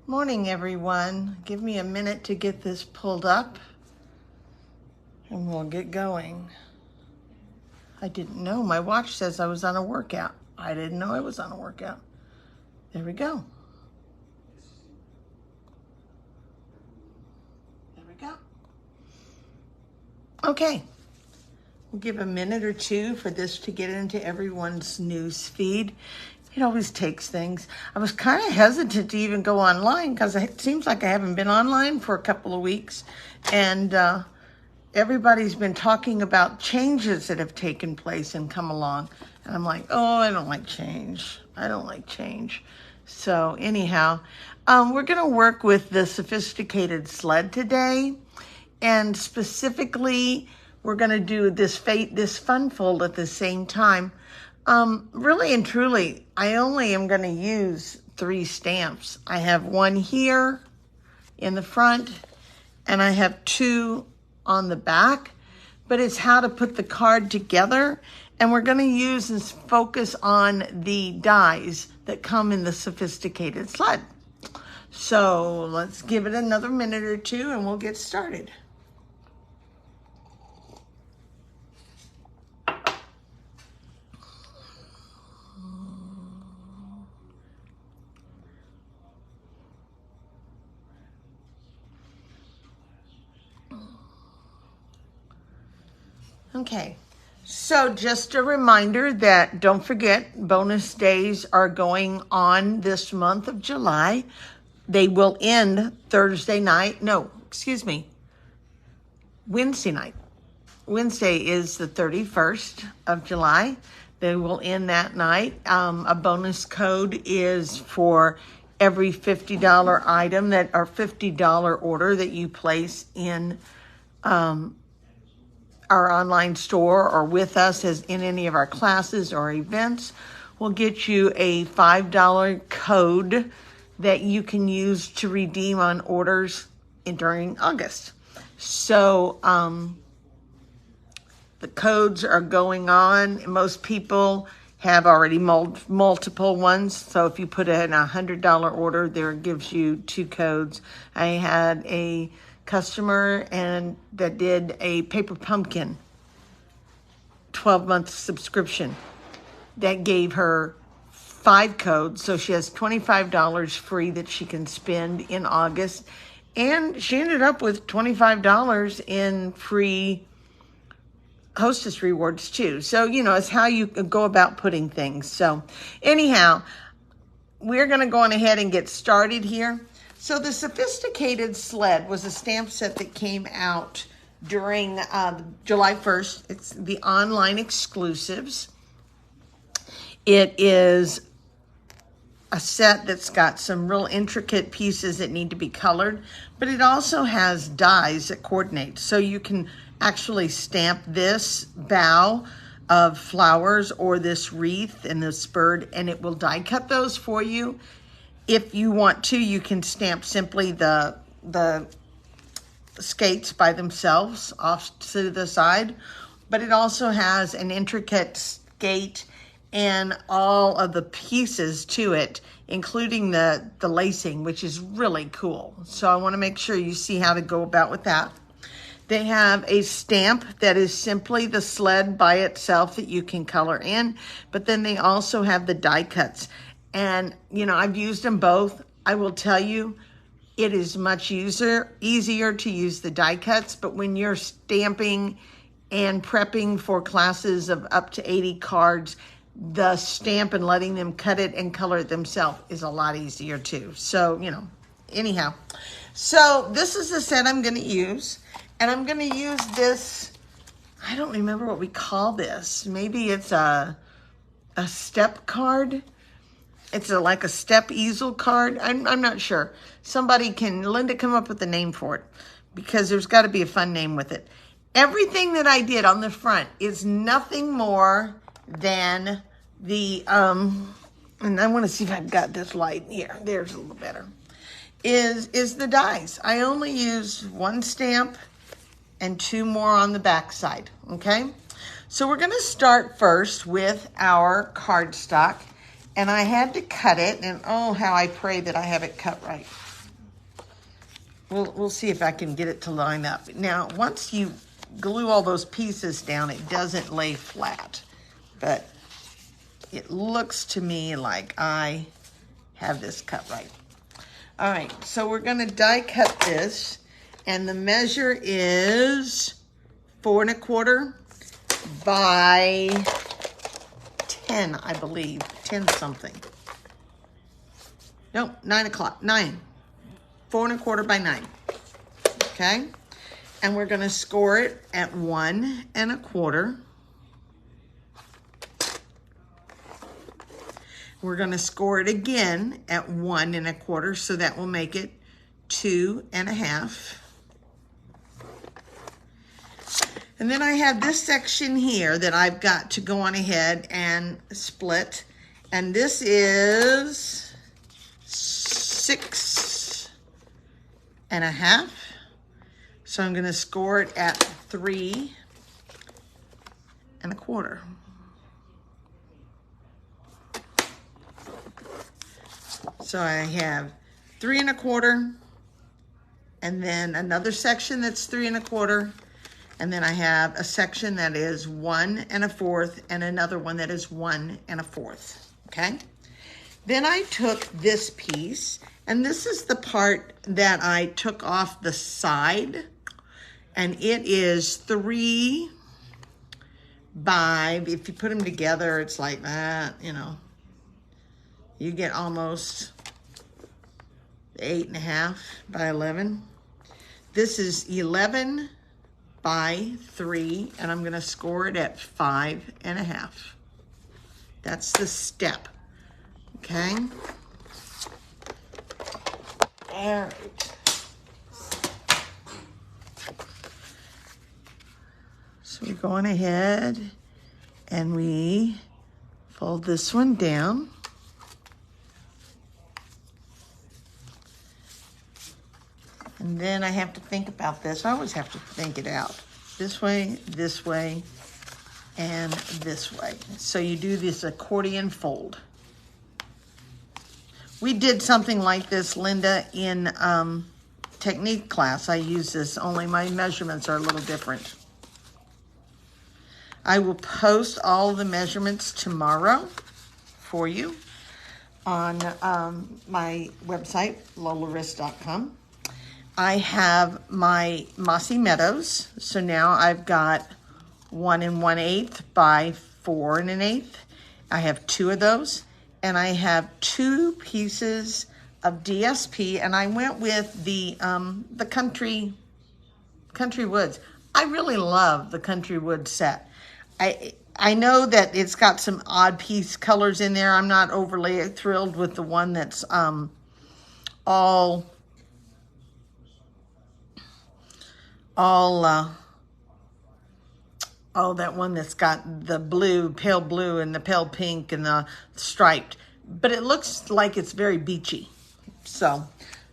Morning, everyone. Give me a minute to get this pulled up and we'll get going. I didn't know. My watch says I was on a workout. I didn't know I was on a workout. There we go. There we go. Okay. We'll give a minute or two for this to get into everyone's news feed. It always takes things. I was kind of hesitant to even go online because it seems like I haven't been online for a couple of weeks. And everybody's been talking about changes that have taken place and come along. And I'm like, oh, I don't like change. I don't like change. So anyhow, we're going to work with the sophisticated sled today. And specifically, we're going to do this fun fold at the same time. Really and truly, I only am going to use 3 stamps. I have one here in the front, and I have 2 on the back, but it's how to put the card together. And we're going to use and focus on the dies that come in the sophisticated sled. So let's give it another minute or two and we'll get started. Okay, so just a reminder that don't forget bonus days are going on this month of July. They will end Wednesday night. Wednesday is the 31st of July. They will end that night. A bonus code is for every $50 item or $50 order that you place in our online store or with us as in any of our classes or events. We'll get you a $5 code that you can use to redeem on orders during August. So the codes are going on. Most people have already multiple ones. So if you put in a $100 order, there gives you 2 codes. I had a customer that did a paper pumpkin 12-month subscription that gave her 5 codes, so she has $25 free that she can spend in August, and she ended up with $25 in free hostess rewards too. So it's how you go about putting things. So anyhow, we're going to go on ahead and get started here. So the Sophisticated Sled was a stamp set that came out during July 1st. It's the online exclusives. It is a set that's got some real intricate pieces that need to be colored, but it also has dies that coordinate. So you can actually stamp this bow of flowers or this wreath and this bird, and it will die cut those for you. If you want to, you can stamp simply the skates by themselves off to the side, but it also has an intricate skate and all of the pieces to it, including the lacing, which is really cool. So I want to make sure you see how to go about with that. They have a stamp that is simply the sled by itself that you can color in, but then they also have the die cuts. And, I've used them both. I will tell you, it is much easier to use the die cuts, but when you're stamping and prepping for classes of up to 80 cards, the stamp and letting them cut it and color it themselves is a lot easier too. So, anyhow. So this is the set I'm going to use. And I'm going to use this, I don't remember what we call this. Maybe it's a step card. It's like a step easel card. I'm not sure. Linda come up with a name for it because there's got to be a fun name with it. Everything that I did on the front is nothing more than the, and I want to see if I've got this light here. There's a little better. Is the dies. I only use 1 stamp and 2 more on the back side, okay? So we're gonna start first with our cardstock. And I had to cut it, and oh, how I pray that I have it cut right. We'll see if I can get it to line up. Now, once you glue all those pieces down, it doesn't lay flat, but it looks to me like I have this cut right. All right, so we're gonna die cut this, and the measure is 4 1/4 by 10, I believe, 10 something. Nope, 9 o'clock, 9. 4 1/4 by 9, okay? And we're gonna score it at 1 1/4. We're gonna score it again at 1 1/4, so that will make it 2 1/2. And then I have this section here that I've got to go on ahead and split. And this is 6 1/2. So I'm gonna score it at 3 1/4. So I have 3 1/4, and then another section that's 3 1/4, and then I have a section that is 1 1/4, and another one that is 1 1/4, okay? Then I took this piece, and this is the part that I took off the side, and it is 3 by, if you put them together, it's like that, you know. You get almost 8 1/2 by 11. This is 11 by 3, and I'm gonna score it at 5 1/2. That's the step, okay? All right. So we're going ahead and we fold this one down. And then I have to think about this. I always have to think it out. This way, and this way. So you do this accordion fold. We did something like this, Linda, in technique class. I use this, only my measurements are a little different. I will post all the measurements tomorrow for you on my website, lolaris.com. I have my Mossy Meadows. So now I've got 1 1/8 by 4 1/8. I have 2 of those, and I have 2 pieces of DSP, and I went with the Country Woods. I really love the Country Woods set. I know that it's got some odd piece colors in there. I'm not overly thrilled with the one that's all that one that's got the blue, pale blue, and the pale pink, and the striped. But it looks like it's very beachy. So,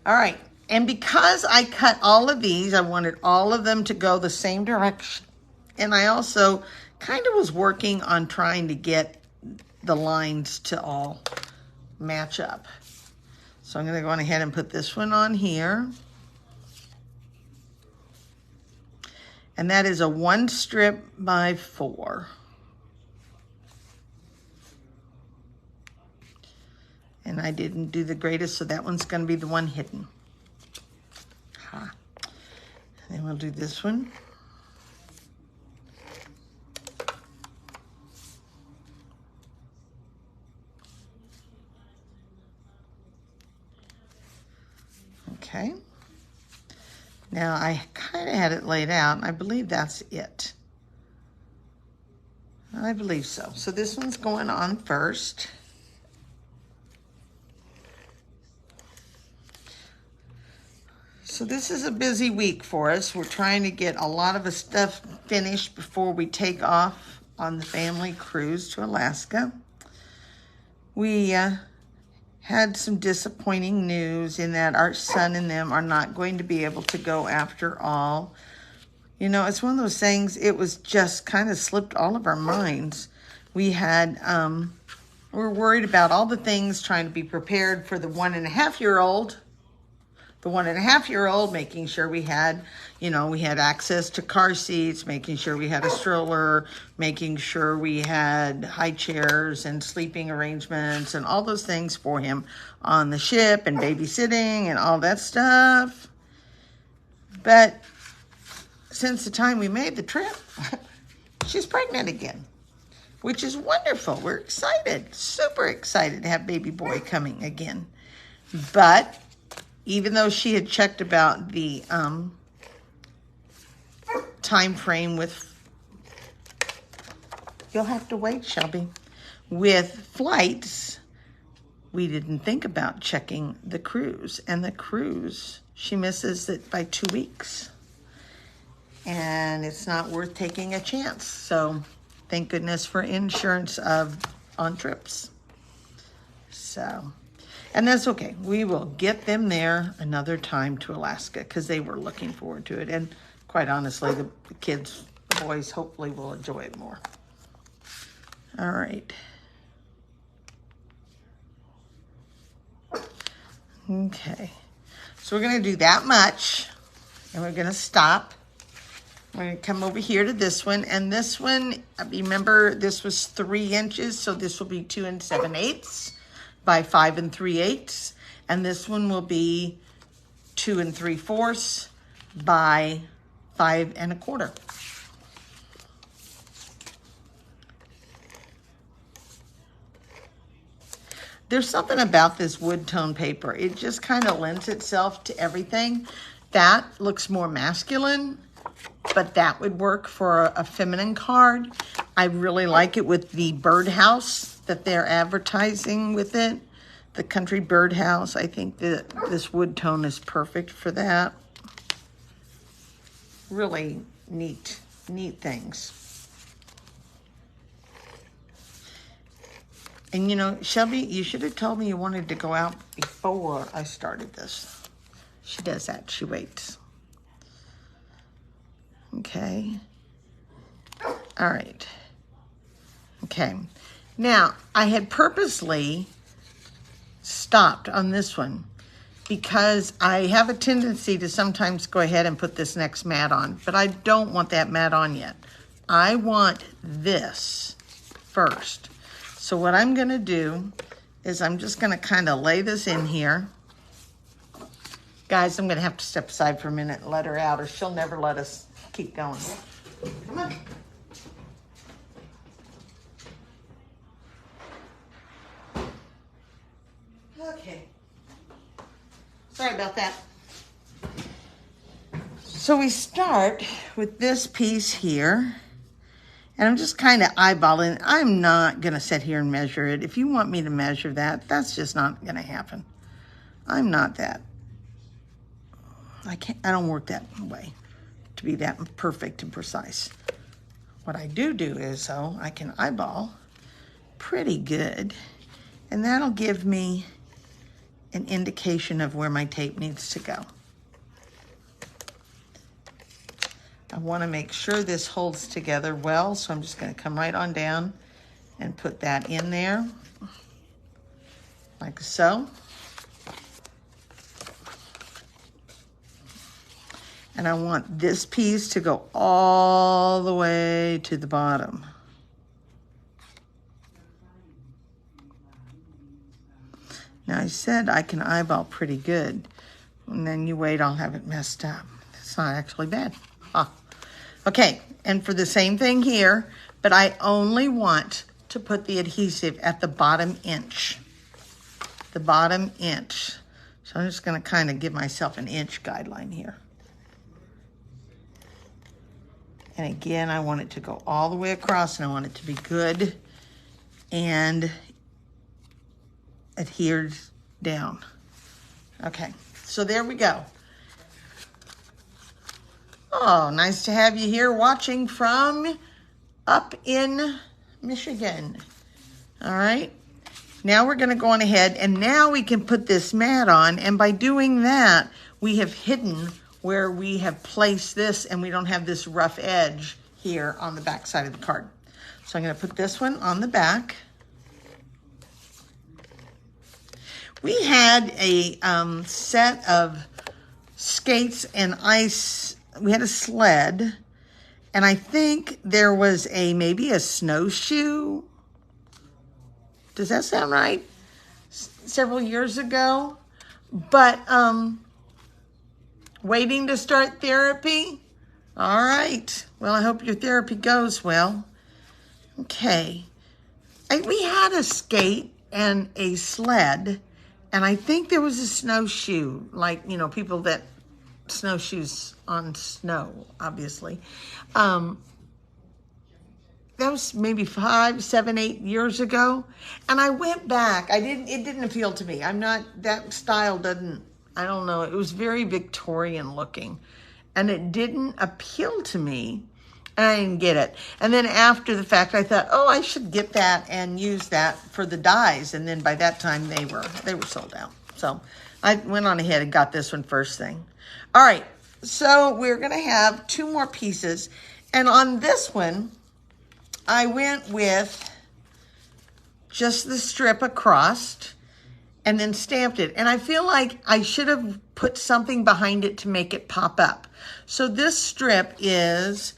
all right. And because I cut all of these, I wanted all of them to go the same direction. And I also kind of was working on trying to get the lines to all match up. So I'm going to go on ahead and put this one on here. And that is a 1 strip by 4. And I didn't do the greatest, so that one's going to be the one hidden. Ha. And then we'll do this one. Okay. Now, I kind of had it laid out, and I believe that's it. I believe so. So this one's going on first. So this is a busy week for us. We're trying to get a lot of the stuff finished before we take off on the family cruise to Alaska. We had some disappointing news in that our son and them are not going to be able to go after all. You know, it's one of those things, it was just kind of slipped all of our minds. We had, we're worried about all the things, trying to be prepared for the 1 1/2-year-old. the 1.5-year-old, making sure we had, you know, we had access to car seats, making sure we had a stroller, making sure we had high chairs and sleeping arrangements and all those things for him on the ship and babysitting and all that stuff. But since the time we made the trip, she's pregnant again, which is wonderful. We're excited, super excited to have baby boy coming again. But even though she had checked about the time frame with, you'll have to wait, Shelby, with flights, we didn't think about checking the cruise. And the cruise, she misses it by 2 weeks. And it's not worth taking a chance. So thank goodness for insurance on trips. So, and that's okay. We will get them there another time to Alaska because they were looking forward to it. And quite honestly, the kids, the boys, hopefully will enjoy it more. All right. Okay. So we're going to do that much. And we're going to stop. We're going to come over here to this one. And this one, remember, this was 3 inches. So this will be 2 7/8 by 5 3/8. And this one will be 2 3/4 by 5 1/4. There's something about this wood tone paper. It just kind of lends itself to everything. That looks more masculine, but that would work for a feminine card. I really like it with the birdhouse that they're advertising with it. The country birdhouse. I think that this wood tone is perfect for that. Really neat things. And you know, Shelby, you should have told me you wanted to go out before I started this. She does that. She waits. Okay. All right. Okay. Now, I had purposely stopped on this one because I have a tendency to sometimes go ahead and put this next mat on, but I don't want that mat on yet. I want this first. So what I'm going to do is I'm just going to kind of lay this in here. Guys, I'm going to have to step aside for a minute and let her out, or she'll never let us keep going. Come on. Okay. Sorry about that. So we start with this piece here. And I'm just kind of eyeballing. I'm not going to sit here and measure it. If you want me to measure that, that's just not going to happen. I'm not that. I don't work that way to be that perfect and precise. What I do is, though, I can eyeball pretty good. And that'll give me an indication of where my tape needs to go. I want to make sure this holds together well, so I'm just going to come right on down and put that in there, like so. And I want this piece to go all the way to the bottom. Now I said I can eyeball pretty good, and then you wait, I'll have it messed up. It's not actually bad. Ah. Okay, and for the same thing here, but I only want to put the adhesive at the bottom inch. The bottom inch. So I'm just going to kind of give myself an inch guideline here. And again, I want it to go all the way across, and I want it to be good and adhered down. Okay, so there we go. Oh, nice to have you here watching from up in Michigan. All right, now we're going to go on ahead, and now we can put this mat on, and by doing that, we have hidden where we have placed this, and we don't have this rough edge here on the back side of the card. So I'm going to put this one on the back. We had a set of skates and ice. We had a sled, and I think there was maybe a snowshoe. Does that sound right? Several years ago. But waiting to start therapy. All right. Well, I hope your therapy goes well. Okay. We had a skate and a sled, and I think there was a snowshoe, like, you know, people that snowshoes on snow, obviously. That was maybe 5, 7, 8 years ago. And I went back. It didn't appeal to me. That style I don't know. It was very Victorian looking. And it didn't appeal to me. And I didn't get it. And then after the fact, I thought, oh, I should get that and use that for the dies. And then by that time, they were sold out. So I went on ahead and got this one first thing. All right. So we're going to have 2 more pieces. And on this one, I went with just the strip across and then stamped it. And I feel like I should have put something behind it to make it pop up. So this strip is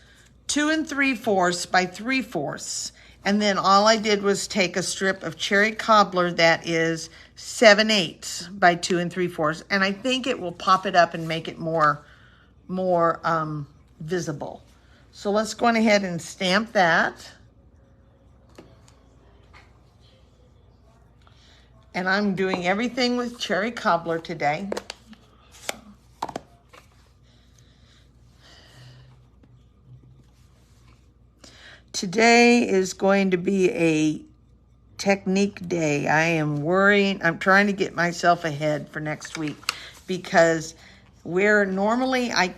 2 3/4 by 3/4. And then all I did was take a strip of cherry cobbler that is 7/8 by 2 3/4. And I think it will pop it up and make it more visible. So let's go on ahead and stamp that. And I'm doing everything with cherry cobbler today. Today is going to be a technique day. I am worrying. I'm trying to get myself ahead for next week, because where normally I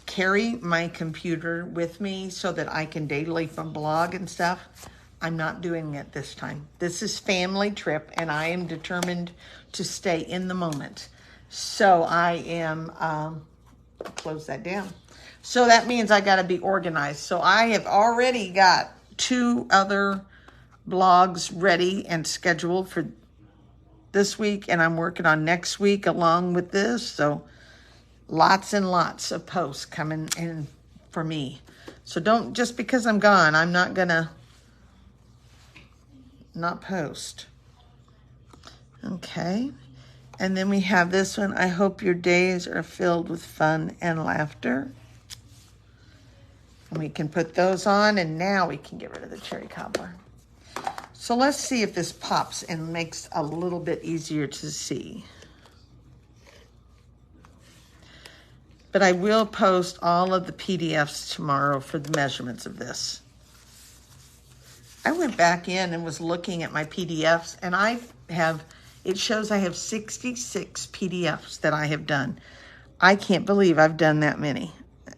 carry my computer with me so that I can daily from blog and stuff, I'm not doing it this time. This is family trip, and I am determined to stay in the moment. So I am, close that down. So that means I got to be organized. So I have already got 2 other blogs ready and scheduled for this week, and I'm working on next week along with this. So lots and lots of posts coming in for me. So don't, just because I'm gone, I'm not going to not post. Okay. And then we have this one. I hope your days are filled with fun and laughter. And we can put those on, and now we can get rid of the cherry cobbler. So let's see if this pops and makes a little bit easier to see. But I will post all of the PDFs tomorrow for the measurements of this. I went back in and was looking at my PDFs, and it shows I have 66 PDFs that I have done. I can't believe I've done that many.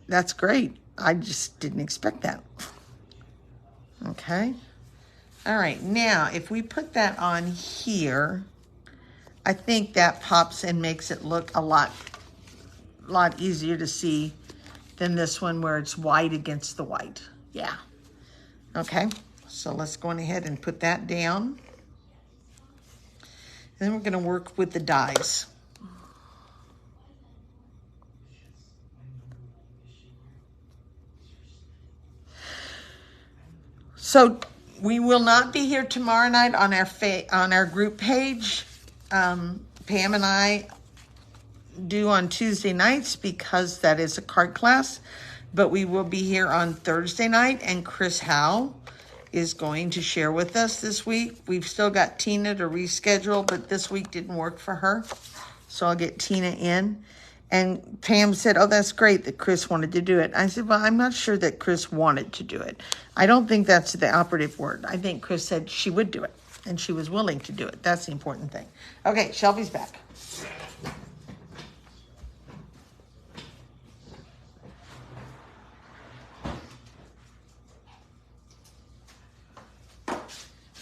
That's great. I just didn't expect that. Okay. All right. Now, if we put that on here, I think that pops and makes it look a lot easier to see than this one where it's white against the white. Yeah. Okay. So let's go on ahead and put that down. Then we're going to work with the dies. So we will not be here tomorrow night on our group page. Pam and I do on Tuesday nights because that is a card class. But we will be here on Thursday night, and Chris Howe is going to share with us this week. We've still got Tina to reschedule, but this week didn't work for her. So I'll get Tina in. And Pam said, oh, that's great that Chris wanted to do it. I said, well, I'm not sure that Chris wanted to do it. I don't think that's the operative word. I think Chris said she would do it, and she was willing to do it. That's the important thing. Okay, Shelby's back.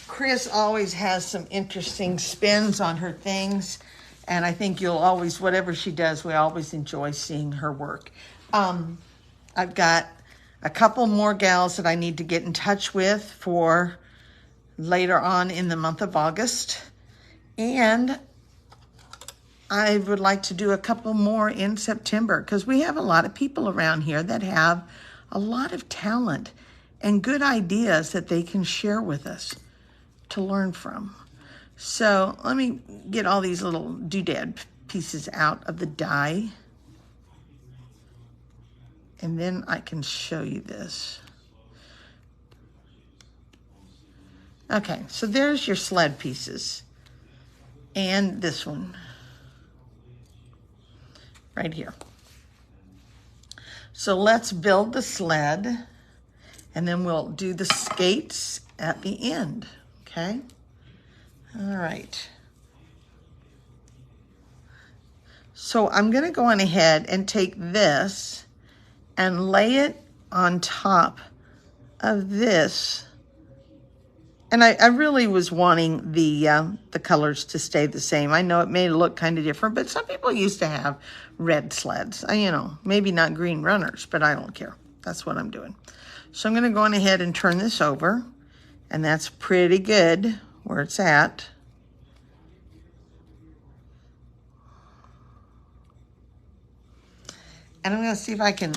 Chris always has some interesting spins on her things, and I think you'll always, whatever she does, we always enjoy seeing her work. I've got a couple more gals that I need to get in touch with for later on in the month of August, and I would like to do a couple more in September because we have a lot of people around here that have a lot of talent and good ideas that they can share with us to learn from. So let me get all these little doodad pieces out of the die. And then I can show you this. Okay, so there's your sled pieces. And this one. Right here. So let's build the sled. And then we'll do the skates at the end. Okay? All right. So I'm going to go on ahead and take this and lay it on top of this. And I really was wanting the colors to stay the same. I know it may look kind of different, but some people used to have red sleds. You know, maybe not green runners, but I don't care. That's what I'm doing. So I'm going to go on ahead and turn this over. And that's pretty good where it's at. And I'm going to see if I can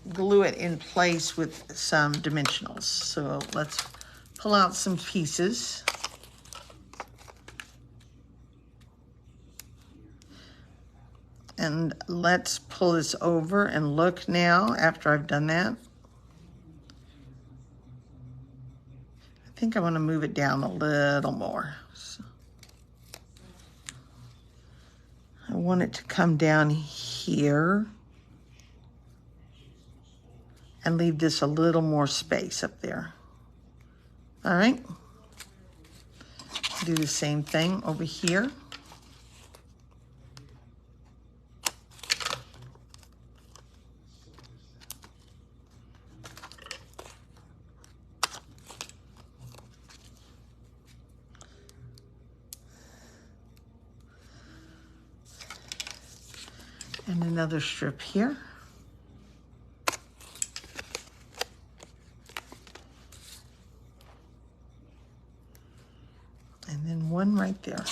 glue it in place with some dimensionals. So let's pull out some pieces. And let's pull this over and look now after I've done that. I think I want to move it down a little more. So I want it to come down here. And leave this a little more space up there. All right. Do the same thing over here. And another strip here. And then one right there.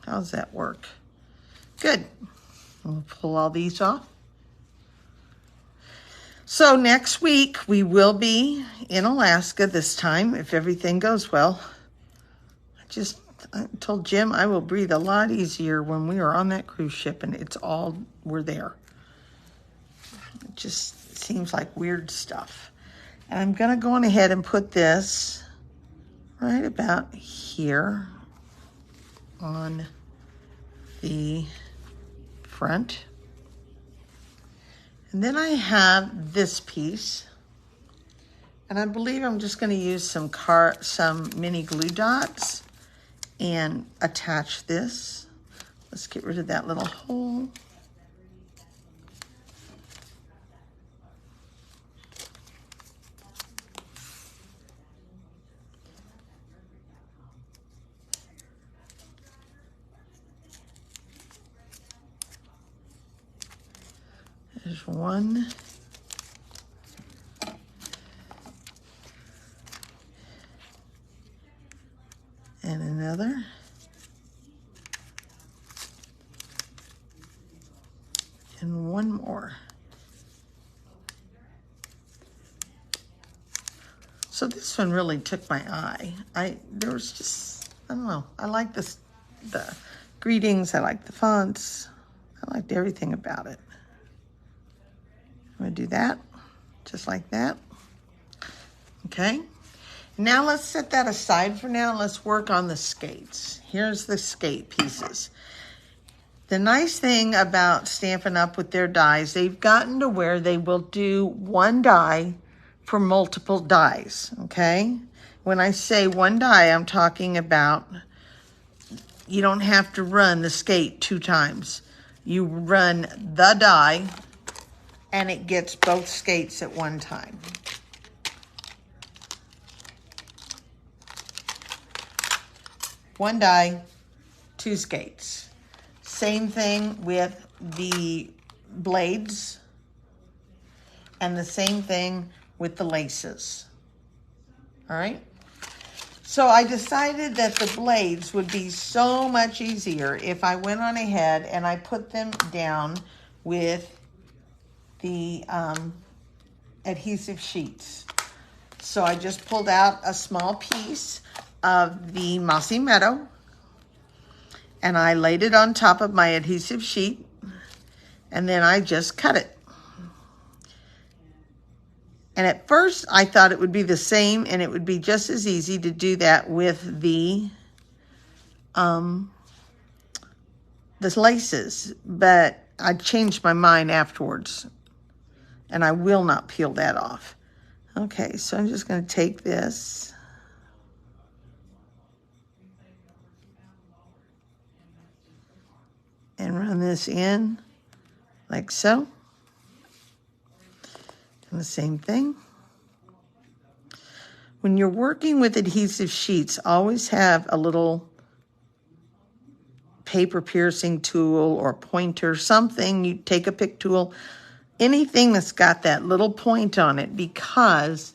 How's that work? Good. We'll pull all these off. So next week we will be in Alaska this time, if everything goes well. I told Jim I will breathe a lot easier when we are on that cruise ship and it's all, we're there. It just seems like weird stuff. And I'm going to go on ahead and put this right about here on the front. And then I have this piece. And I believe I'm just going to use some mini glue dots and attach this. Let's get rid of that little hole. There's one. And another. And one more. So this one really took my eye. There was just, I don't know. I like the greetings. I like the fonts. I liked everything about it. I'm gonna do that, just like that. Okay. Now let's set that aside for now. Let's work on the skates. Here's the skate pieces. The nice thing about Stampin' Up! With their dies, they've gotten to where they will do one die for multiple dies, okay? When I say one die, I'm talking about you don't have to run the skate 2 times. You run the die and it gets both skates at one time. One die, 2 skates. Same thing with the blades. And the same thing with the laces. All right. So I decided that the blades would be so much easier if I went on ahead and I put them down with the adhesive sheets. So I just pulled out a small piece of the Mossy Meadow and I laid it on top of my adhesive sheet, and then I just cut it. And at first I thought it would be the same and it would be just as easy to do that with the laces, but I changed my mind afterwards and I will not peel that off. Okay, so I'm just going to take this and run this in like so. And the same thing. When you're working with adhesive sheets, always have a little paper piercing tool or pointer, something. You take a pick tool, anything that's got that little point on it, because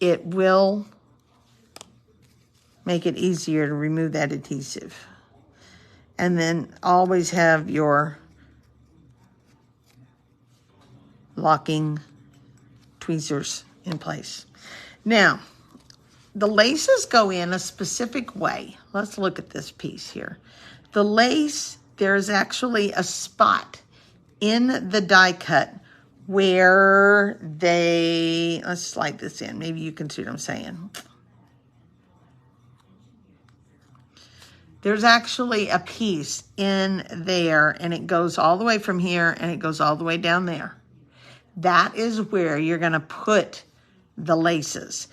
it will make it easier to remove that adhesive. And then always have your locking tweezers in place. Now, the laces go in a specific way. Let's look at this piece here. The lace, there's actually a spot in the die cut where let's slide this in. Maybe you can see what I'm saying. There's actually a piece in there, and it goes all the way from here and it goes all the way down there. That is where you're going to put the laces.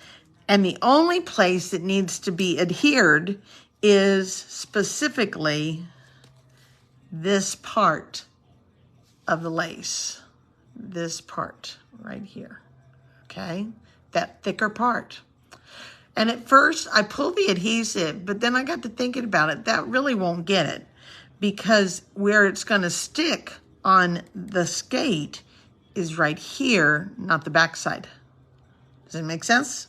And the only place that needs to be adhered is specifically this part of the lace. This part right here, okay? That thicker part. And at first I pulled the adhesive, but then I got to thinking about it. That really won't get it, because where it's going to stick on the skate is right here, not the backside. Does it make sense?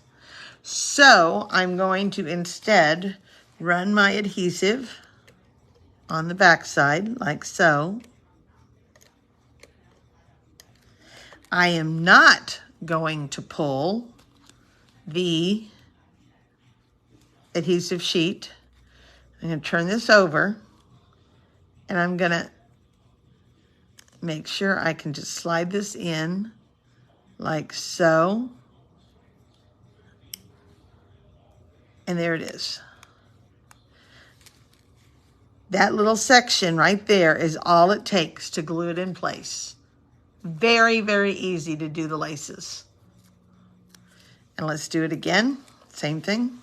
So I'm going to instead run my adhesive on the backside like so. I am not going to pull the adhesive sheet. I'm going to turn this over, and I'm going to make sure I can just slide this in like so. And there it is. That little section right there is all it takes to glue it in place. Very, very easy to do the laces. And let's do it again. Same thing.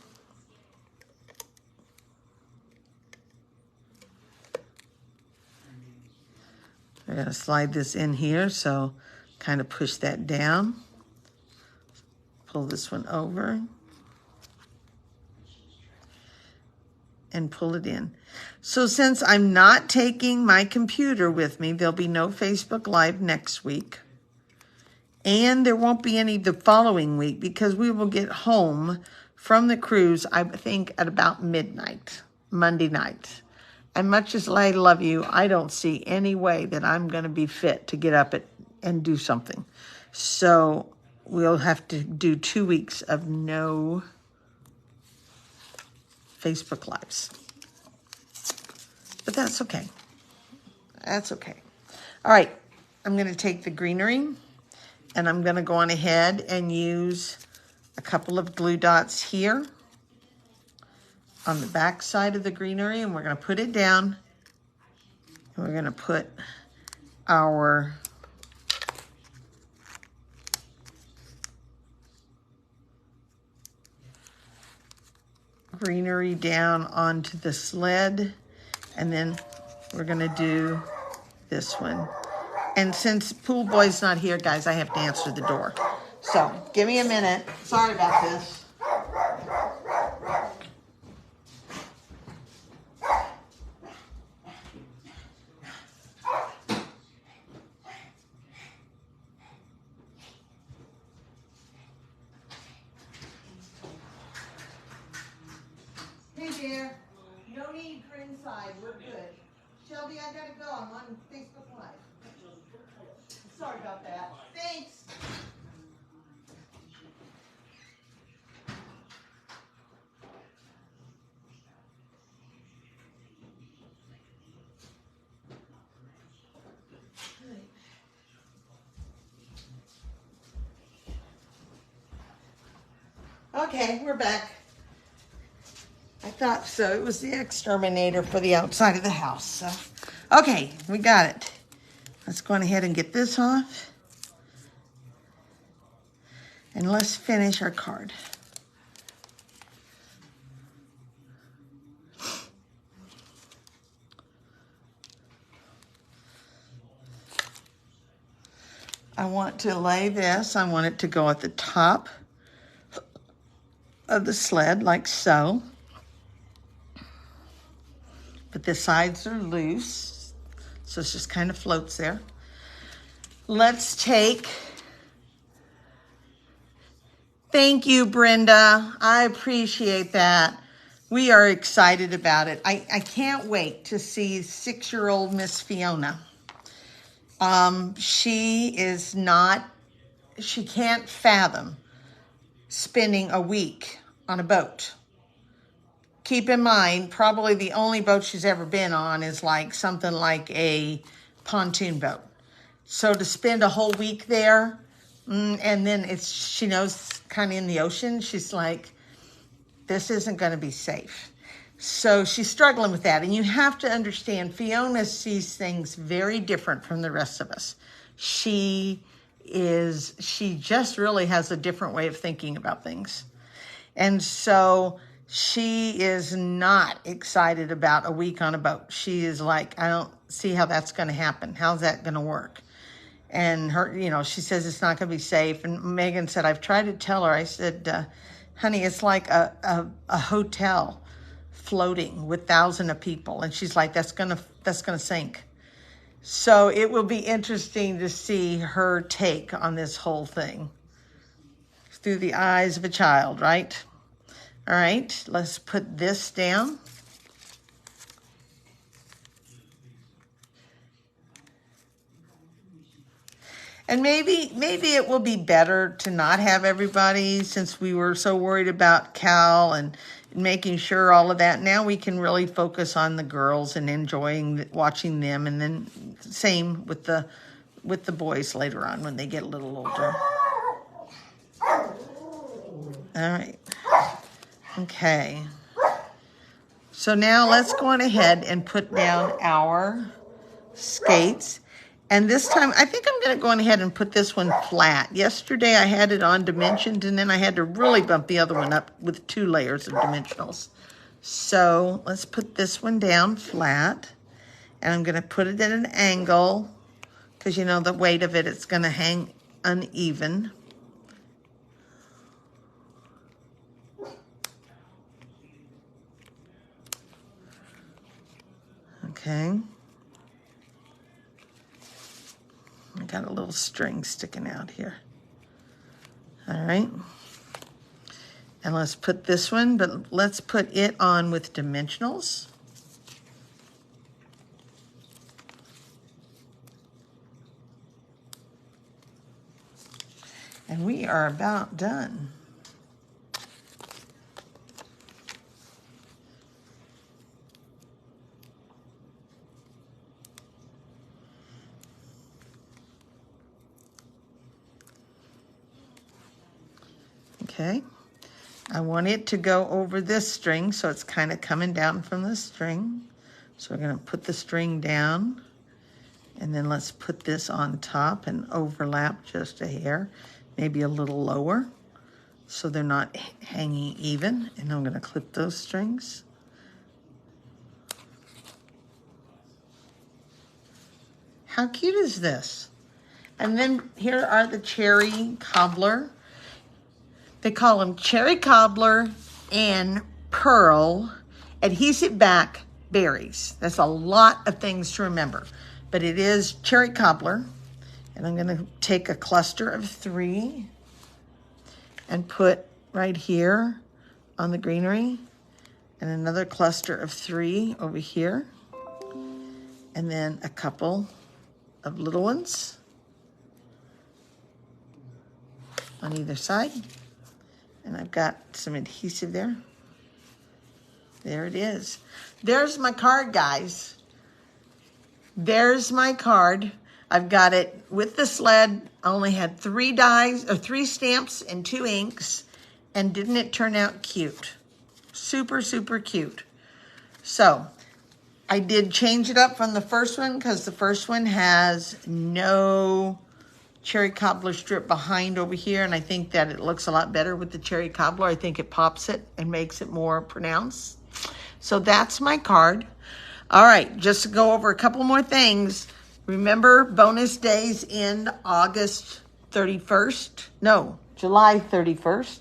We're going to slide this in here, so kind of push that down. Pull this one over. And pull it in. So since I'm not taking my computer with me, there'll be no Facebook Live next week. And there won't be any the following week, because we will get home from the cruise, I think, at about midnight, Monday night. And much as I love you, I don't see any way that I'm going to be fit to get up and do something. So we'll have to do 2 weeks of no Facebook Lives. But that's okay. That's okay. All right, I'm going to take the greenery, and I'm going to go on ahead and use a couple of glue dots here on the back side of the greenery, and we're going to put it down, and we're going to put our greenery down onto the sled, and then we're going to do this one. And since Pool Boy's not here, guys, I have to answer the door. So give me a minute. Sorry about this. there. No need for inside. We're good. Shelby, I gotta go. I'm on Facebook Live. Sorry about that. Thanks. Okay, we're back. I thought so. It was the exterminator for the outside of the house. So, okay, we got it. Let's go on ahead and get this off. And let's finish our card. I want to lay this. I want it to go at the top of the sled like so. But the sides are loose, so it just kind of floats there. Let's take, thank you, Brenda. I appreciate that. We are excited about it. I can't wait to see 6-year-old Miss Fiona. She can't fathom spending a week on a boat. Keep in mind, probably the only boat she's ever been on is like something like a pontoon boat. So to spend a whole week there, and then she knows kind of in the ocean, she's like, this isn't going to be safe. So she's struggling with that. And you have to understand, Fiona sees things very different from the rest of us. She just really has a different way of thinking about things. And so she is not excited about a week on a boat. She is like, I don't see how that's going to happen. How's that going to work? And her, she says it's not going to be safe. And Megan said, I've tried to tell her. I said, honey, it's like a hotel floating with thousands of people. And she's like, that's gonna sink. So it will be interesting to see her take on this whole thing through the eyes of a child, right? All right, let's put this down. And maybe it will be better to not have everybody, since we were so worried about Cal and making sure all of that. Now we can really focus on the girls and enjoying watching them, and then same with the boys later on when they get a little older. All right. Okay. So now let's go on ahead and put down our skates. And this time, I think I'm going to go on ahead and put this one flat. Yesterday, I had it on dimensions, and then I had to really bump the other one up with 2 layers of dimensionals. So let's put this one down flat. And I'm going to put it at an angle, because, the weight of it, it's going to hang uneven. Okay. I got a little string sticking out here. All right. And let's put this one, but let's put it on with dimensionals. And we are about done. Okay, I want it to go over this string, so it's kind of coming down from the string. So we're going to put the string down, and then let's put this on top and overlap just a hair, maybe a little lower, so they're not hanging even. And I'm going to clip those strings. How cute is this? And then here are the cherry cobbler. They call them cherry cobbler and pearl adhesive back berries. That's a lot of things to remember, but it is cherry cobbler. And I'm going to take a cluster of 3 and put right here on the greenery. and another cluster of 3 over here, and then a couple of little ones on either side. And I've got some adhesive there. There it is. There's my card, guys. There's my card. I've got it with the sled. I only had 3 dies, or 3 stamps and 2 inks. And didn't it turn out cute? Super, super cute. So I did change it up from the first one because the first one has no cherry cobbler strip behind over here, and I think that it looks a lot better with the cherry cobbler. I think it pops it and makes it more pronounced. So that's my card. All right, just to go over a couple more things. Remember, bonus days end August 31st. No, July 31st.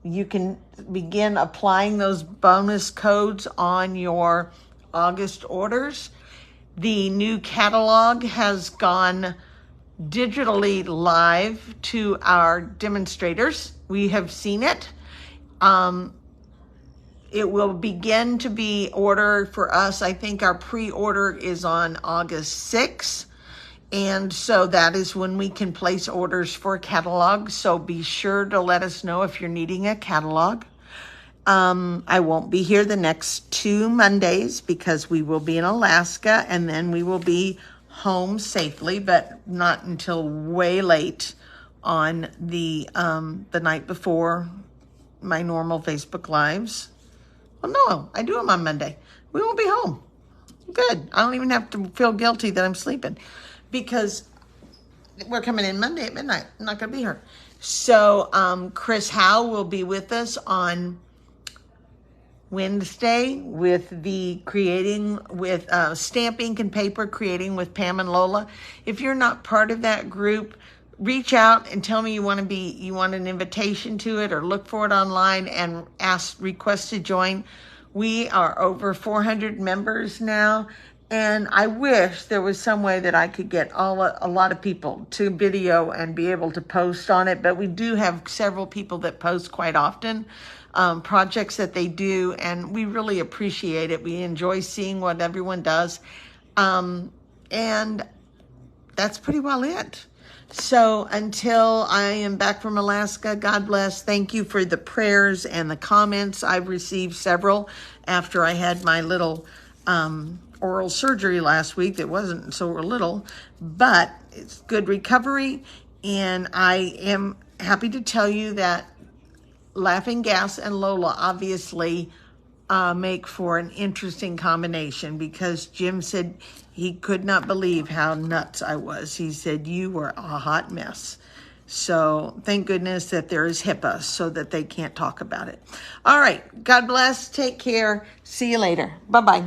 You can begin applying those bonus codes on your August orders. The new catalog has gone digitally live to our demonstrators. We have seen it. It will begin to be ordered for us. I think our pre-order is on August 6th. And so that is when we can place orders for a catalog. So be sure to let us know if you're needing a catalog. I won't be here the next 2 Mondays because we will be in Alaska, and then we will be home safely, but not until way late on the night before my normal Facebook Lives. Well, no, I do them on Monday. We won't be home. Good. I don't even have to feel guilty that I'm sleeping because we're coming in Monday at midnight. I'm not going to be here. So Chris Howe will be with us on Wednesday with the creating with stamp, ink, and paper, creating with Pam and Lola. If you're not part of that group, reach out and tell me you want an invitation to it, or look for it online and request to join. We are over 400 members now, and I wish there was some way that I could get a lot of people to video and be able to post on it, but we do have several people that post quite often. Projects that they do, and we really appreciate it. We enjoy seeing what everyone does. And that's pretty well it. So until I am back from Alaska, God bless. Thank you for the prayers and the comments. I've received several after I had my little oral surgery last week that wasn't so little, but it's good recovery. And I am happy to tell you that Laughing Gas and Lola obviously make for an interesting combination, because Jim said he could not believe how nuts I was. He said, you were a hot mess. So thank goodness that there is HIPAA so that they can't talk about it. All right. God bless. Take care. See you later. Bye-bye.